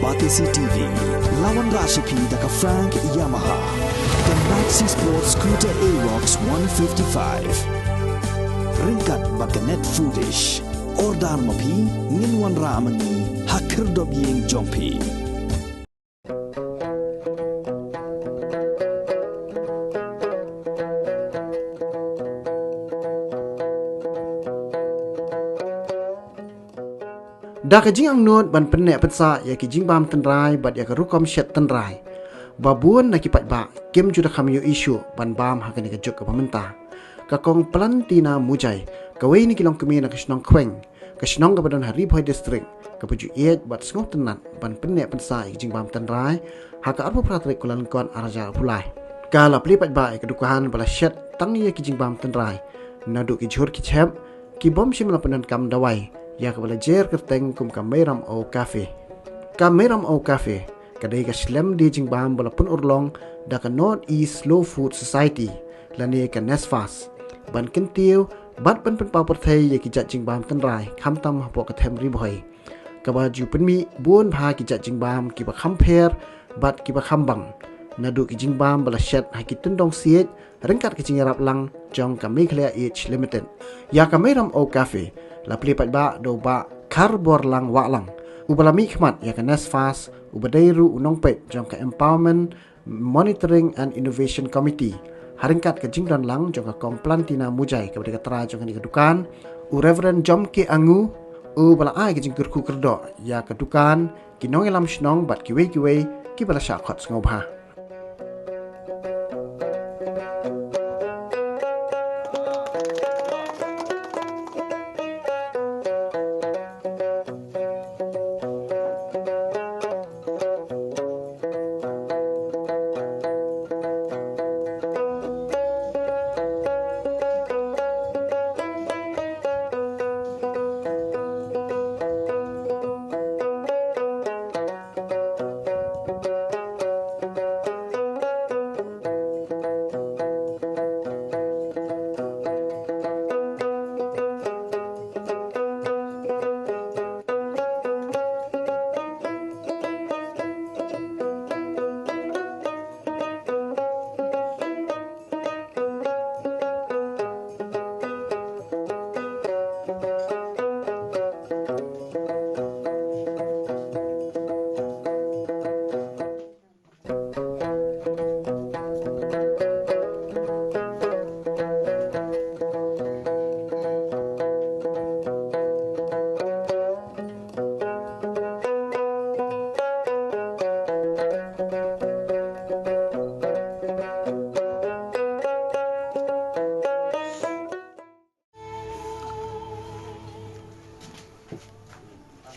Batisi TV, lawan Rashipi daka Frank Yamaha, dan Maxi Sport Scooter Aerox 155. Ringkat baka net foodish, ordar mapi, nginwan ramani, hakir dobyeng jompi. Dak jing ang not ban penek pensa ya ki Jingbam Tynrai bat ya ka rukom shet Tynrai. Babun na kipat ba kem juda kam yo isu ban bam ha kani ka juk ka pemerintah. Ka kong plantina mujai ka wei ni kilong kemi na kasnong kweng. Kasnong ka badan hari boy district ka puju iet bat sngok tenat ban penek pensa ya ki Jingbam Tynrai ha ka arpu pratrik kulan kon araja pulai. Ka la plipat ba ya ka dukahan bala shet tang ya ki Jingbam Tynrai. Na du ki jhur ki chep ki bom shimla penan kam dawai. Ya ka belajar kerteng kum ka Ramew cafe. Ka Ramew cafe kadai ka slem di Jingbam walaupun urlong da ka North East Slow Food Society lani ka Nesfas ban kentiu bat pen pau perthai ya ki jat Jingbam Tynrai kham tam po ka them ri boy ka ba ju penmi bun pha ki jat Jingbam ki ba kham pher bat ki ba kham bang nadu ki Jingbam bala shet ha ki Tyndong Siej rengkat ki jingarap lang jong ka Mekhlia H Limited ya ka Ramew cafe la plipat ba do ba karbor lang wa lang ubalami khmat ya ka Nesfas ubadairu unong pet jong ka Empowerment Monitoring and Innovation Committee haringkat ka jingdan lang jong ka kong plantina mujai ka berdeka tra jong ka dukan u Reverend Jom ke angu u bala ai ka jingkur ku kerdo ya ka dukan kinong elam shnong bat kiwe ki bala sha khot ngobha.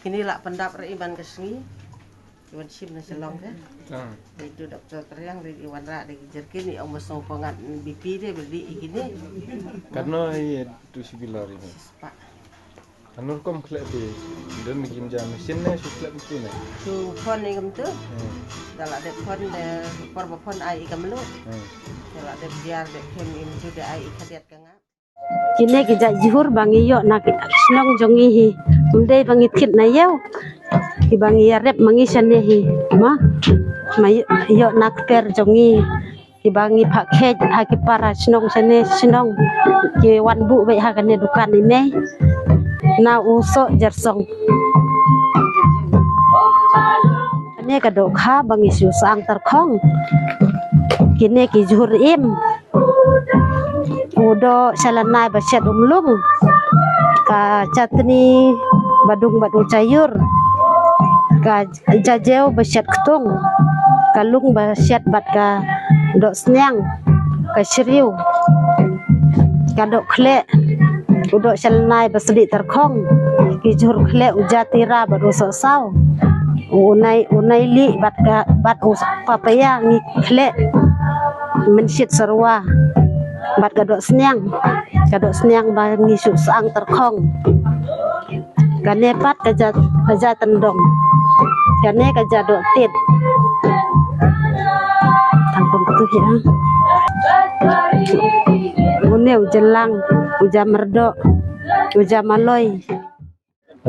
Inilah pendap iban kesni iwan sim na salong ya itu dokter terang di iwan ra di jerkin ni omos no pangat BP dia beli igini karena itu sibilar ini pak anur kom klep di dan bikin jam mesin na su klep itu na tu phone ni kam tu dala de phone de porba phone ai kam lu dala de biar de kem in sudah ai khadiat kanga kini kita jihur bangi yo nak snong jongi hi undai bangi kit na yau ki bangi rep mangi sane hi ma yo nak per jongi ki bangi pak khet ha ki para snong sane snong ki wan bu be ha kane dukan ni me na uso jersong ane ka do kha bangi su sang tar khong kini ki jihur im udo salanai basyat umlum ka catni badung badu cayur ka jajeu basyat ketung kalung basyat bat ka dok Syang ka syriu ka dok khle udo salanai basdi terkhong ki jur khle ujatira badu sosau unai li bat us papaya ngi khle mensit sarwa bat kadok Syang bangi su sang terkhong kane pat kaja Tyndong kane kaja dok tit tangkum tu ya une ujelang uja merdo uja maloi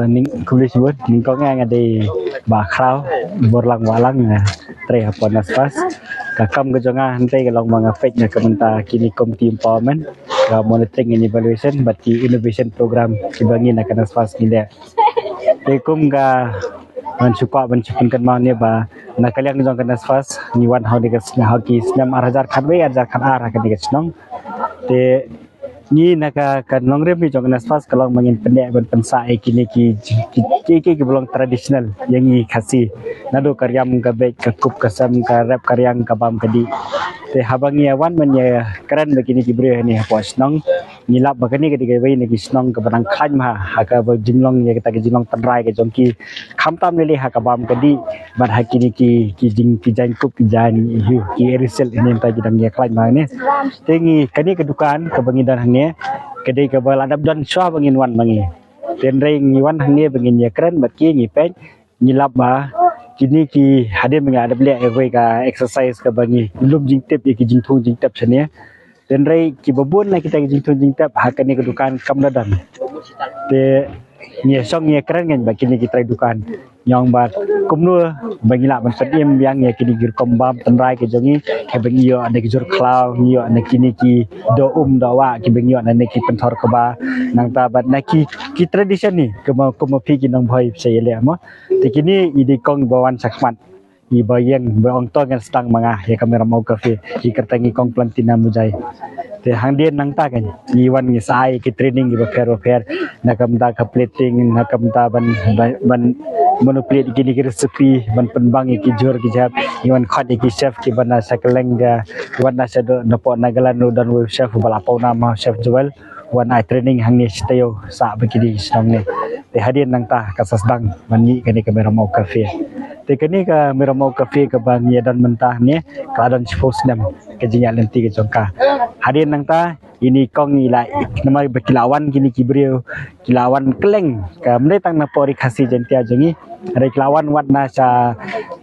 ning kulis buat ning kau ngang ada bakrau borlang walang tre apa naspas kakam ke jonga hantai ke long mga fake na kamenta kini committee empowerment ka monitoring and evaluation bati innovation program kibangi na kanaspas nila tekum ga mencukup mencukupkan mau ni ba nak kalian jong kanaspas ni wan how ni hoki snam arjar khatwe arjar khan ar ka ni snong te ni naka kan longrem ni jong nasfas kalau mangin pendek ban pensa kini ki belum tradisional yang ni khasi nado karyam ka bek ka kup kasam ka rap karyang ka bam kadi te habangi awan manya keren begini ki bre ni hapos nong nilap bagani kadi gai ni snong ka barang khan ma ha ka ba jinglong ya kita ki jinglong Tynrai ke jong ki khamtam ni ha ka bam kadi ban hakini ki jing ki jan kup ki jan hu ki erisel ni ta jidang ya klan ma ni tengi kani kedukaan ka bangi dan hangnya kedai ka baladap dan syah bangin wan bangi Tynrai ngi wan hangnya bangin ya keren baki ngi pek nilap ba kini ki hade menga ada beli ka exercise ka bangi belum jingtep ki jingthung jingtep sania Tynrai ki babon la kita jingthung jingtep hakani kedukaan kam dadan te ni song ni keren ngan baki ni kita dukan nyong bat kumnu bangi la ban sediem yang ya kini gir kombam Tynrai ke jongi ke bangi yo ada gijur klau ni yo ana kini ki do wa ki bangi yo ana ki penthor ka ba nang ta bat na ki tradition ni kema pi ki nang bhai se le mo te kini idi kong bawan sakmat i bayang ba ong to ngan stang manga ya kamera mau cafe ki kertangi kong plantina mujai te hangdien nang ta kan ni wan ni sai ki training ki fair nakam ta ka plating nakam ta ban monoplet gini ki recipe ban penbang ki jor ki jap iwan khat ki chef ki bana sakelengga wan na sado napo nagalan dan web chef balapau nama chef jual wan ai training hang ni steo sa begini sam ni te hadin nang ta kasasdang mani kani kamera mau cafe te kani ka kamera mau cafe ka bang ya dan mentah ni kadan spos nam ke jinya lenti ke jongka hadin nang ta ini kong ila nama berkilawan gini kibriu kilawan keleng ka mne tang na pori khasi jentia jongi ada kilawan wat nasa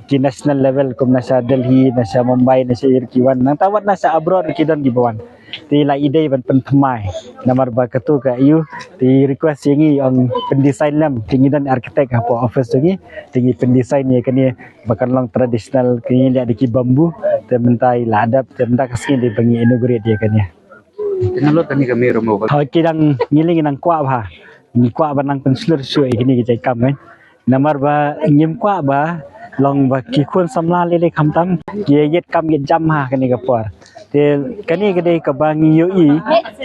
ki national level kum nasa Delhi nasa Mumbai nasa irkiwan nang tawat nasa abroad kidan di bawan ti la ide ban penthmai namar ba katu ka yu ti request yengi ong pendesign lam tingidan architect apa office jongi tingi pendesign ye kani bakan long traditional kini lihat di bambu te mentai ladap te mentak skin di bangi inaugurate ye kani Tenalo tani kami romo. kidang ngiling nang kwa ba ni kwa banang penslur suai gini ki kam kan namar ba nyim kwa ba long ba ki khun samla lele khamtam ye yet kam yet jam ha kani ka por te kani kade ka bangi yo i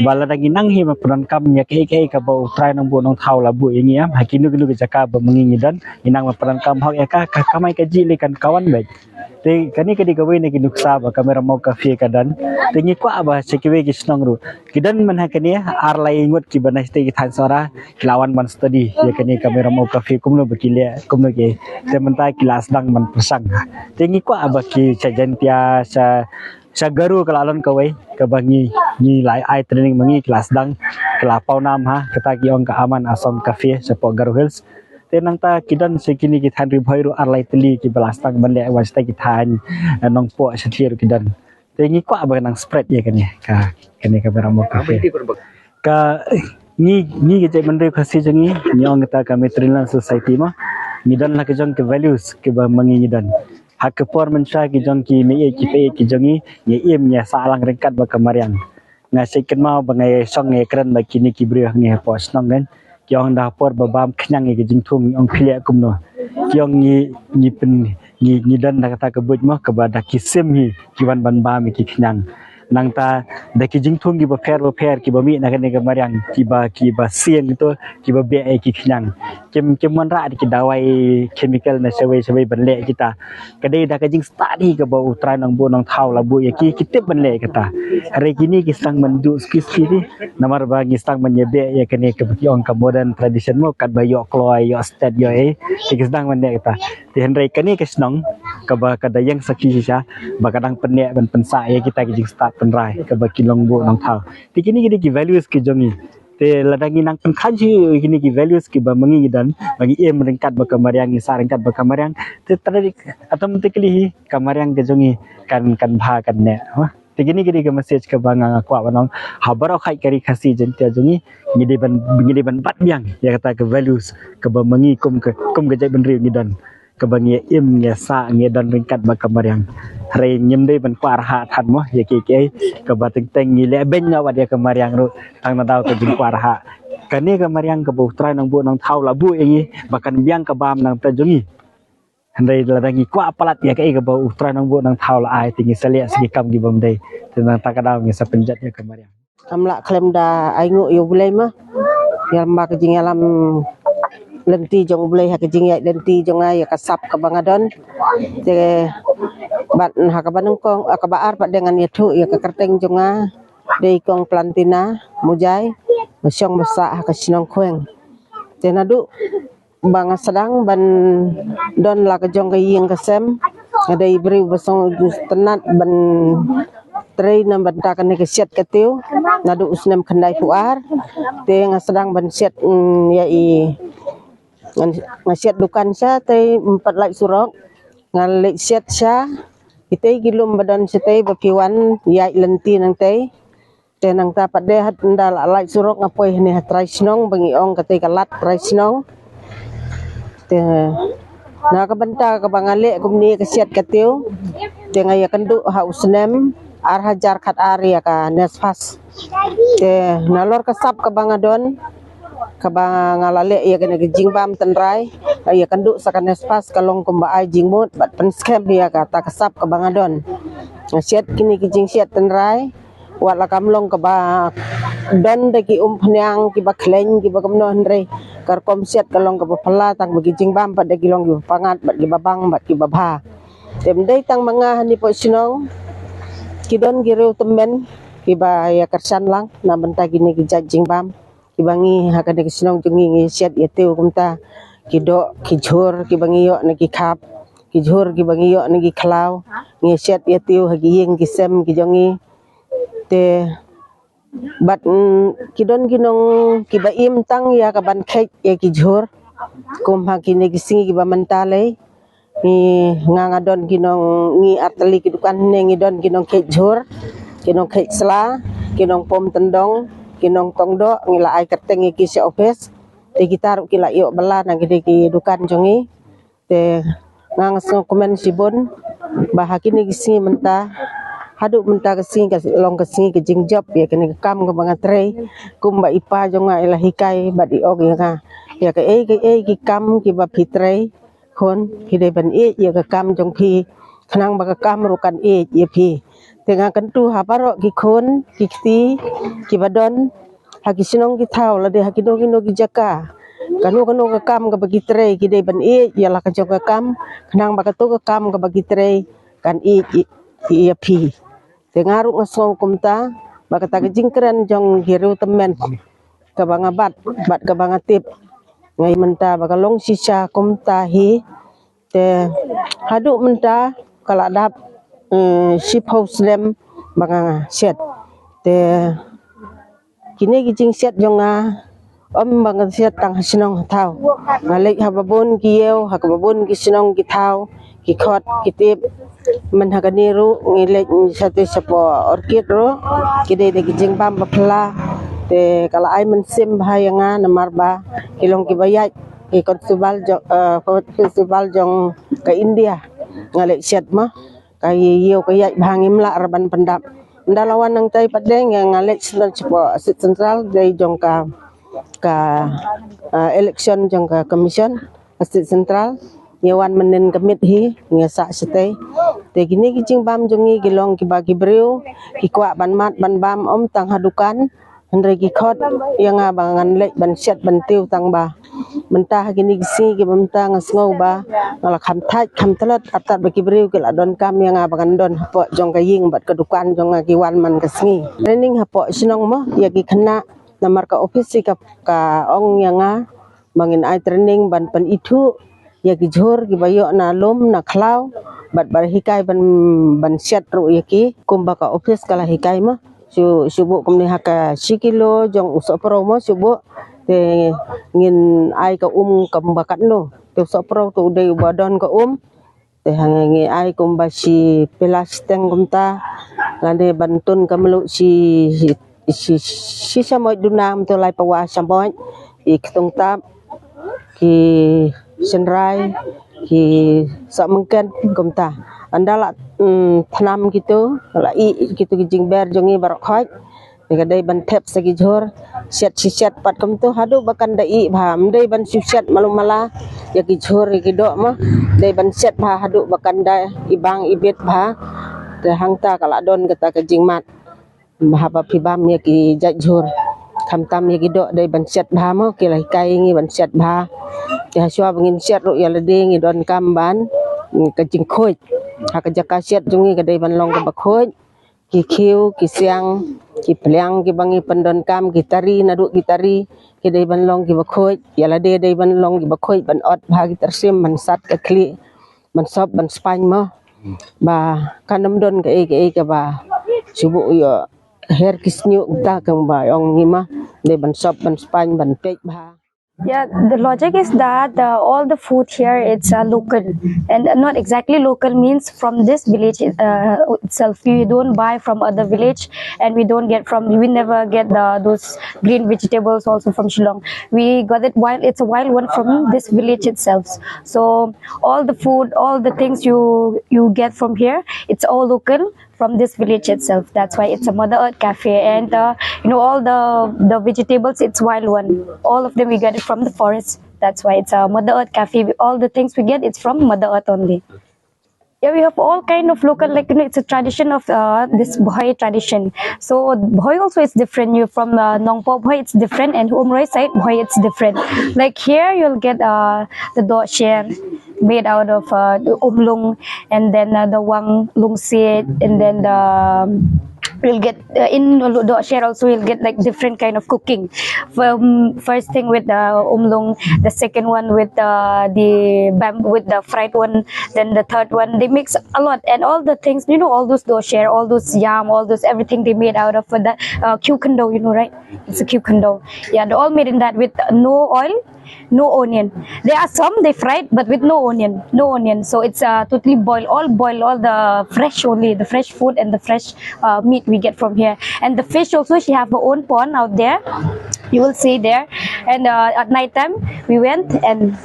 bala dangi nang hi ma pran kam ya ke ka ba utrai nang bu nang thau la bu yengi am hakinu kinu ke jaka ba mengi dan inang ma pran kam hak ya ka kamai ka ji le kan kawan baik te kani kadi ka wena ki nuksa ba kamera mau cafe kadan te ngi kwa ba sekiwe ki snong ru kidan man ha kani ar lai ngot ki bana ste ki than sora kilawan man study ya kani kamera mau cafe kumno bakile kumno ke te menta kilas dang man persang te ngi kwa ba ki chajantia sa garu kalalon kawai ka bangi ni lai ai training mangi kelas dang kelapau nam ha kata ki ong ka aman asom cafe sepo garu hills tenang ta kidan sekini kitan ribhairu arlai teli ki belastang bande wasta kitan nong po setir kidan tengi kwa ba nang spread ya kan ya ka kene ka beramo cafe ka ni ke mandre khasi jangi ni ong ta ka metrilan society ma nidan la ke jong ke values ke ba mangi nidan hak ke por mensha ki jong ki me ki pe ki jongi ye em nya salang rengkat ba kamariang ngasih kenal bangai song ye keren ba kini ki bre ni pos nong kan kiong dah por babam kenyang ke jingthum ong khlia kumno kiong ni pen ni dan kata kebut mah kepada kisim hi kiwan ban ba mi ki kenyang nang ta da ki jingthum ki ba fair ki ba mi na kan ke mariang ki ba sieng itu ki ba be ki kenyang kem man ra ki dawai chemical na sewe ban le kita kadai da ka jing study ke ba utrai nang bu nang thau la bu ye ki kitip ban le kata hari kini ki sang mandu ski ni namar ba ki sang menyebe ye kene ke ong ka modern tradition mo kat ba yo kloi yo stat yo ki sang man le kata ti henry kani ke snong ka ba kadayang saki sisa ba kadang penek ban pensa ye kita ki jing start Tynrai ke ba kilong bu nang thau ti kini ki values ki jongi te ladangi nang pengkhan ji kini ki values ki ba mangi dan bagi em ringkat ba kamariang ni sa ringkat ba kamariang te automatically kamariang ke jongi kan bha kan ne Tegini gidi ke message ke bangang aku banong habar khai kari khasi jentia jungi ngidi ban bat biang ya kata ke values ke bamangi kum ke jai benri ngidan ke bangi im ya sa ngidan ringkat ba kamar yang re nyem dei ban kwar ha than mo ya ke bateng teng ngi le ben ya wadia kamar yang ru tang na dau ke jing kwar ha kani kamar yang ke bu trai nang bu nang thau la bu engi bakan biang ke bam nang ta jungi handai ladangi kwa palat ya ke bau utra nang bu nang thau la ai tingi salia sigi kam gi bom dei tenang takadau ngi sapenjat ya kamar yang Amla klem da aingu yo bulai mah. Yang mak jing alam lenti jong bulai hak jing ya lenti jong ay kasap ka bangadon. Te bat hak banung kong akabaar pat dengan yetu ya ka kerteng jong a dei kong plantina mujai masyong masak hak sinong kueng. Te nadu bang sedang ban don la ka jong ka ying ka sem ada ibri basong tenat ban tray nam ban ta kan ke siat ka tiu nadu usnem khandai puar te nga sedang ban siat ya i nga siat dukan sa te empat lai surok ngalek siat sa ite gilum badan site bapiwan ya lenti nang te nang ta pade hat ndal lai surok ngapoi ni hatrai snong bangi ong kate kalat trai snong te na ka banta ka bangale kumni ka siat ka tiu te nga ya kandu ha usnem ar hajar khat area ka nesfas te nalor ka sap ka bangadon ka bangalale ya kena jingbam Tynrai ya kandu sa ka nesfas kalong kumba ai jingmut bat pen scam ya ka ta ka sap ka bangadon siat kini ki jing siat Tynrai wat la kamlong ka ba don de ki phnyang ki ba khleng ki ba kamno andre kar kom siat kalong ka ba phala tang bagi jingbam pat de kilong ki pangat bat ki babang bat ki babha tem dei tang manga ni po sinong kidon gireu temen ki ba ya kersan lang na benta gini ki jingbam ki bangi hakade ki sinong jungi ngi siat ya teu kumta kido ki jhur ki bangi yo na ki khap ki jhur ki bangi yo na ki khlaw ngi siat ya teu hagi yeng ki sem ki jongi te bat kidon ginong ki ba im tang ya ka ban khek ya ki jhur kum ha kini ki singi ki ba mentale ni ngangadon ginong ngi arteli ki dukan ngi don ginong khek jhur kinong khek sla kinong pom Tyndong kinong tongdo ngi la ai kerteng ki se office te gitar ki la yo bala nang ki dukan jongi te ngang so komen sibon bah kini ki singi menta hadu menta ke singi ka long ke singi ke jingjob ya kini kam ke bangatrai kum ba ipa jonga ila hikai ba di og ya ka ki kam ki ba pitrai kon ki de ban ya ka kam jong phi khnang ba ka kam rukan ya phi tenga kentu haparo ki khon ki ti ki badon haki sinong ki thau la de haki no ki jaka kanu ka kam ka bagi tre ki de ban ya la ka jong ka kam khnang ba ka to ka kam ka bagi tre kan ya phi tenga ru ngaso kumta ba ka ta jingkran jong giru temen ka bangabat bat ka bangatip ngai menta ba ka long sisa kumta hi te hadu menta kala dap ship house lem banga set te kini gijing set jonga banga set tang sinong thau ngalek hababun kieu hakababun ki sinong ki thau ki khot ki tip man haganiru ngilek sate sapo orchid ro kide de gijing bam bapla te kala ai men sim bahayanga namarba kilong ki bayat ki festival jong ke India ngalek set mah kai yo kai bhangim la raban pendap ndalawan nang tai padeng yang ngalek sit central dai jong ka election jong ka commission sit central yawan menen kemit hi ngesa sete te gini ki jingbam jongi gilong ki bagi breu ki kwa ban mat ban bam om tang hadukan andre ki khot yang abangan lek ban set ban tiu tang ba mentah gini gisi ki benta ngasngau ba ngala kham thaj kham telat atat bagi breu ki adon kam yang abangan don hapo jong ka ying bat kedukan jong ki wan man kasngi training hapo sinong mo ya ki khana namar ka office ka ong yang mangin ai training ban pan itu ya ki jhur ki bayo na lom na khlaw bat bar hikai ban set ru ya ki kumba ka office kala hikai mo subu kumni haka 10 kilo jong uso promo subu te ngin ai ka kambakat no te uso pro tu de badon ka te hangi ai kumba si pelasteng kumta Lande bantun kamelu si samoy dunam to lai pawa samoy I ketong tap ki Tynrai ki sak mungkin komta andala tanam gitu la I gitu ki jingber jongi barok khoi kadai ban thep sagi jhor set pat kom tu hadu bakan dai bha mdai ban set malum mala ya ki jhor ki do ma dai ban set bha hadu bakan da ibang ibet bha te hangta kala don kata ke jingmat bha phibam ya ki jat jhor kham tam ya ki do dai ban set bha ma ki lai kai ngi ban set bha ya shwa bangin set ro ya lede ngi don kam ban ke jing khoi ha ka jaka set jongi kadai ban long ka bakhoi ki khiu ki Syang ki plyang ki bangi pendon kam ki tari nadu ki tari ki dai ban long ki bakhoi ya la de dai ban long ki bakhoi ban ot bha ki tersim ban sat ka kli ban sop ban spany ma ba kanam don ke ba subu yo her kisnyu ta kang ba ong ngima dai ban sop ban spany ban pek bha. Yeah, the logic is that all the food here it's local, and not exactly local means from this village itself. We don't buy from other village, and we never get those green vegetables also from Shillong. We got it wild. It's a wild one from this village itself. So all the food, all the things you get from here, it's all local from this village itself. That's why it's a Mother Earth cafe, and all the vegetables it's wild one. All of them we get it from the forest. That's why it's a Mother Earth cafe. All the things we get it's from Mother Earth only. Yeah, we have all kind of local, it's a tradition of this Bhoi tradition. So Bhoi also is different. You from Nongpo Bhoi, it's different, and Umroi side Bhoi, it's different. Like here, you'll get the do share made out of the umlung, and then the wang lung sit, and then we'll get in do share also we'll get like different kind of cooking. First thing with the umlung, the second one with the bamboo with the fried one, then the third one they mix a lot, and all the things all those do share, all those yam, all those everything they made out of that cucumber, right? It's a cucumber. Yeah, they're all made in that with no oil, no onion. There are some they fried, but with no onion. So it's totally boiled, all the fresh only, the fresh food and the fresh meat we get from here. And the fish also, she have her own pond out there. You will see there. And at night time we went and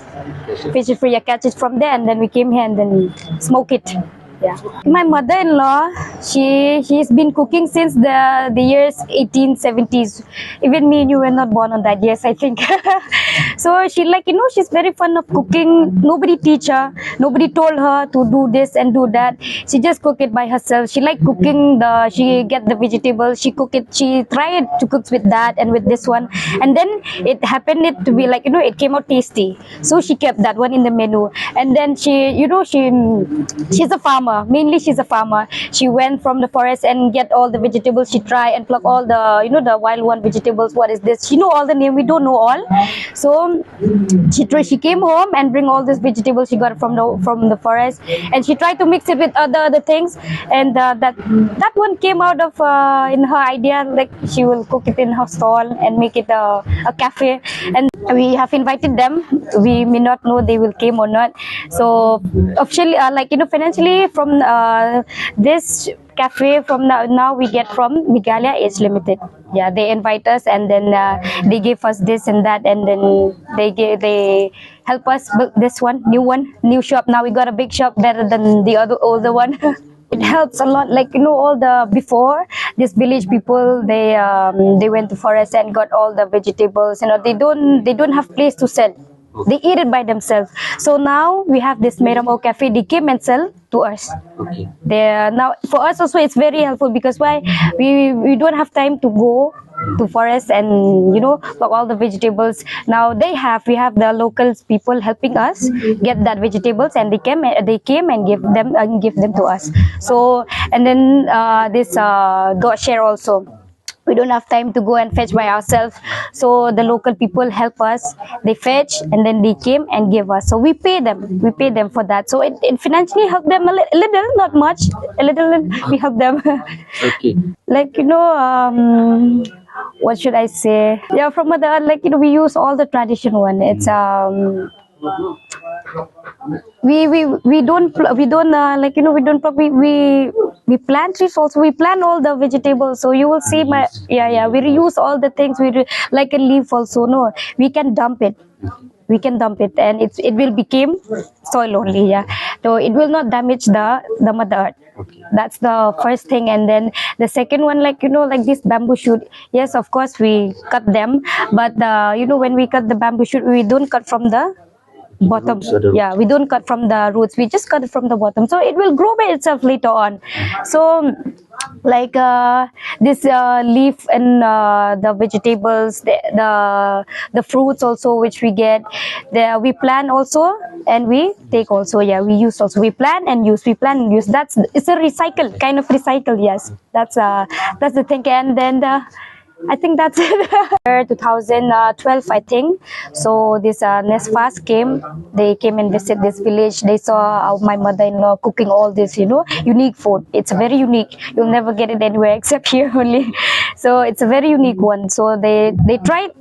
fish it free, catch it from there, and then we came here and then smoke it. Yeah. My mother-in-law, she's been cooking since the years 1870s. Even me and you were not born on that years, I think. So she she's very fond of cooking. Nobody teach her, nobody told her to do this and do that. She just cook it by herself. She like cooking she get the vegetables, she cook it, she tried to cook with that and with this one, and then it happened it to be it came out tasty. So she kept that one in the menu, and then she's a farmer. Mainly she's a farmer. She went from the forest and get all the vegetables. She try and pluck all the the wild one vegetables. What is this? She know all the name. We don't know all. So she came home and bring all these vegetables she got from the forest, and she tried to mix it with other things, and that one came out of in her idea, like she will cook it in her stall and make it a cafe. And we have invited them. We may not know they will came or not. So officially financially from this cafe from now we get from Meghalaya Age Limited. Yeah, they invite us, and then they give us this and that, and then they help us build this new shop. Now we got a big shop, better than the older one. It helps a lot, all the before this village people, they went to forest and got all the vegetables. They don't have place to sell. They eat it by themselves. So now we have this Ramew cafe. They came and sell to us. Okay. Now for us also it's very helpful, because why we don't have time to go to forest and pluck all the vegetables. Now we have the local people helping us get that vegetables, and they came and give them to us. So, and then this dot share also. We don't have time to go and fetch by ourselves, so the local people help us. They fetch, and then they came and give us. So we pay them for that. So it financially helped them a little, not much, a little. We help them. Okay. What should I say? Yeah, from other we use all the tradition one. It's we don't pluck, we we plant trees also. We plant all the vegetables. So you will see we reuse all the things. Like a leaf also. No, we can dump it. We can dump it, and it will become soil only. Yeah, so it will not damage the mother earth. That's the first thing. And then the second one, like like this bamboo shoot. Yes, of course we cut them, but when we cut the bamboo shoot, we don't cut from the bottom. Yeah, we don't cut from the roots, we just cut it from the bottom, so it will grow by itself later on. So like this leaf and the vegetables, the fruits also which we get there, we plant also and we take also. Yeah, we use also, we plant and use, we plant and use. It's a recycle, kind of recycle. Yes, that's the thing. And then I think that's it. 2012, I think. So this Nesfast came. They came and visit this village. They saw my mother-in-law cooking all this, unique food. It's very unique. You'll never get it anywhere except here only. So it's a very unique one. So they tried,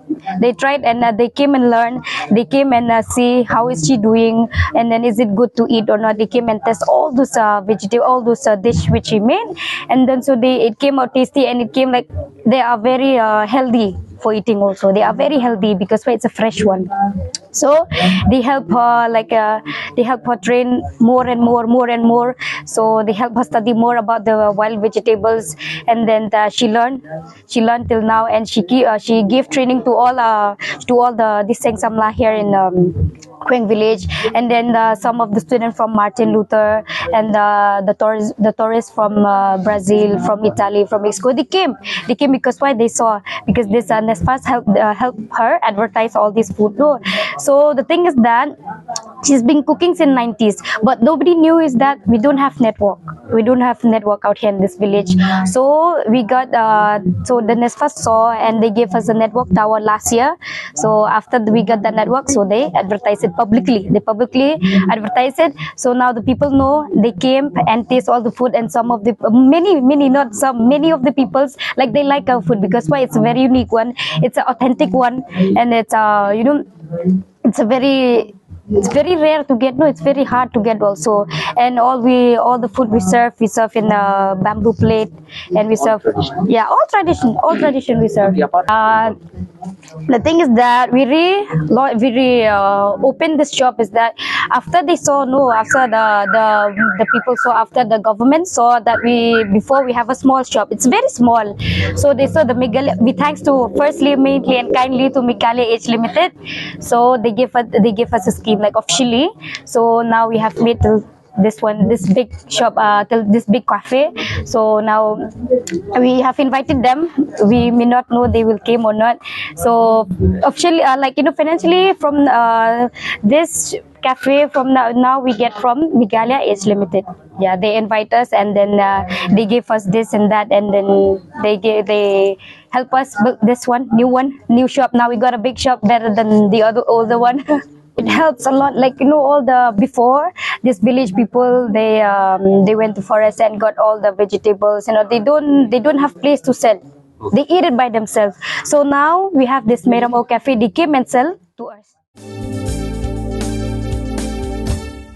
and they came and learned. They came and see how is she doing, and then is it good to eat or not. They came and test all those vegetable, all those dish which she made, and then so it came out tasty, and it came like they are very healthy for eating also. They are very healthy because it's a fresh one. So they help her, they help her train more and more. So they help her study more about the wild vegetables, and then she learned till now, and she gave training to all the this Samla here in Queen village. And then some of the students from Martin Luther, and the tourists from Brazil, from Italy, from Mexico, they came because why? They saw, because this Nesfast help her advertise all this food. No, so the thing is that she's been cooking since 90s, but nobody knew is that we don't have network. We don't have network out here in this village. So we got so the Nesfast saw, and they gave us a network tower last year. So after we got the network, so they advertise it publicly. They publicly advertise it. So now the people know. They came and taste all the food, and some of the many of the peoples, like, they like our food because why? It's a very unique one. It's an authentic one, and it's it's very rare to get. No, it's very hard to get also. And all the food we serve in a bamboo plate, and we serve all tradition we serve. The thing is that we really opened this shop is that after they saw, after the people saw, after the government saw that before we have a small shop, it's very small. So they saw we thanks to firstly mainly and kindly to Mikalia Age Limited. So they gave us a scheme like officially. So now we have made this big shop, this big cafe. So now we have invited them. We may not know they will came or not. So officially, financially from this cafe, from now we get from Migalia Age Limited. Yeah, they invite us, and then they give us this and that, and then they help us build this new shop. Now we got a big shop, better than the older one. It helps a lot, all the before this village people, they went to forest and got all the vegetables. They don't have place to sell. They eat it by themselves. So now we have this Ramew cafe. They came and sell to us.